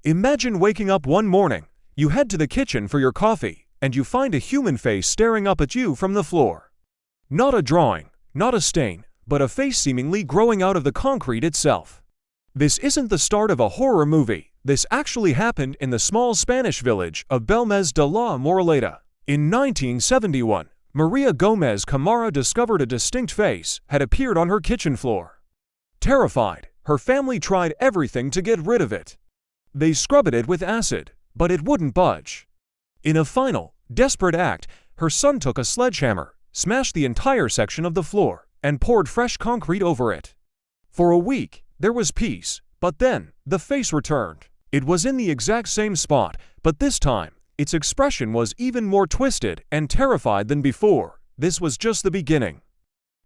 Imagine waking up one morning, you head to the kitchen for your coffee, and you find a human face staring up at you from the floor. Not a drawing, not a stain, but a face seemingly growing out of the concrete itself. This isn't the start of a horror movie. This actually happened in the small Spanish village of Belmez de la Moraleda. In 1971, Maria Gomez Camara discovered a distinct face had appeared on her kitchen floor. Terrified, her family tried everything to get rid of it. They scrubbed it with acid, but it wouldn't budge. In a final, desperate act, her son took a sledgehammer, smashed the entire section of the floor, and poured fresh concrete over it. For a week, there was peace, but then, the face returned. It was in the exact same spot, but this time, its expression was even more twisted and terrified than before. This was just the beginning.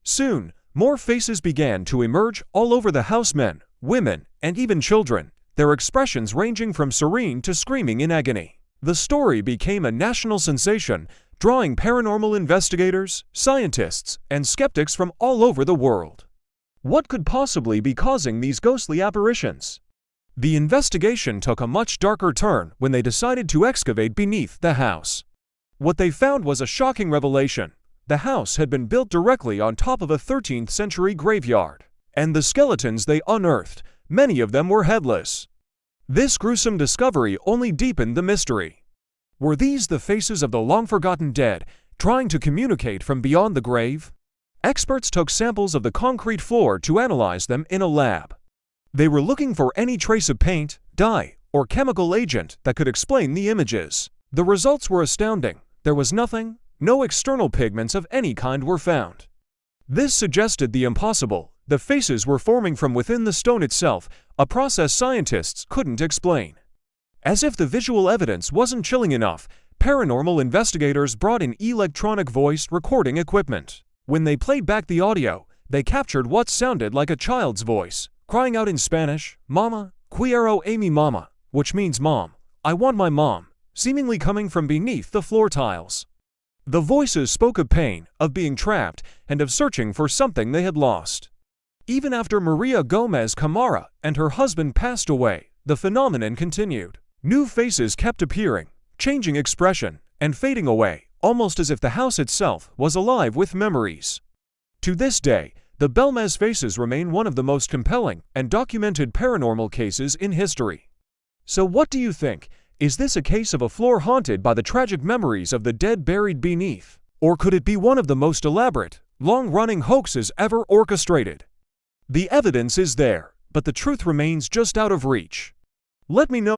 Soon, more faces began to emerge all over the house, men, women, and even children, their expressions ranging from serene to screaming in agony. The story became a national sensation, drawing paranormal investigators, scientists, and skeptics from all over the world. What could possibly be causing these ghostly apparitions? The investigation took a much darker turn when they decided to excavate beneath the house. What they found was a shocking revelation. The house had been built directly on top of a 13th century graveyard, and the skeletons they unearthed, many of them were headless. This gruesome discovery only deepened the mystery. Were these the faces of the long-forgotten dead, trying to communicate from beyond the grave? Experts took samples of the concrete floor to analyze them in a lab. They were looking for any trace of paint, dye, or chemical agent that could explain the images. The results were astounding. There was nothing, no external pigments of any kind were found. This suggested the impossible. The faces were forming from within the stone itself, a process scientists couldn't explain. As if the visual evidence wasn't chilling enough, paranormal investigators brought in electronic voice recording equipment. When they played back the audio, they captured what sounded like a child's voice, crying out in Spanish, "Mama, quiero a mi mama," which means "Mom, I want my mom," seemingly coming from beneath the floor tiles. The voices spoke of pain, of being trapped, and of searching for something they had lost. Even after Maria Gomez Camara and her husband passed away, the phenomenon continued. New faces kept appearing, changing expression, and fading away, almost as if the house itself was alive with memories. To this day, the Belmez faces remain one of the most compelling and documented paranormal cases in history. So what do you think? Is this a case of a floor haunted by the tragic memories of the dead buried beneath? Or could it be one of the most elaborate, long-running hoaxes ever orchestrated? The evidence is there, but the truth remains just out of reach. Let me know.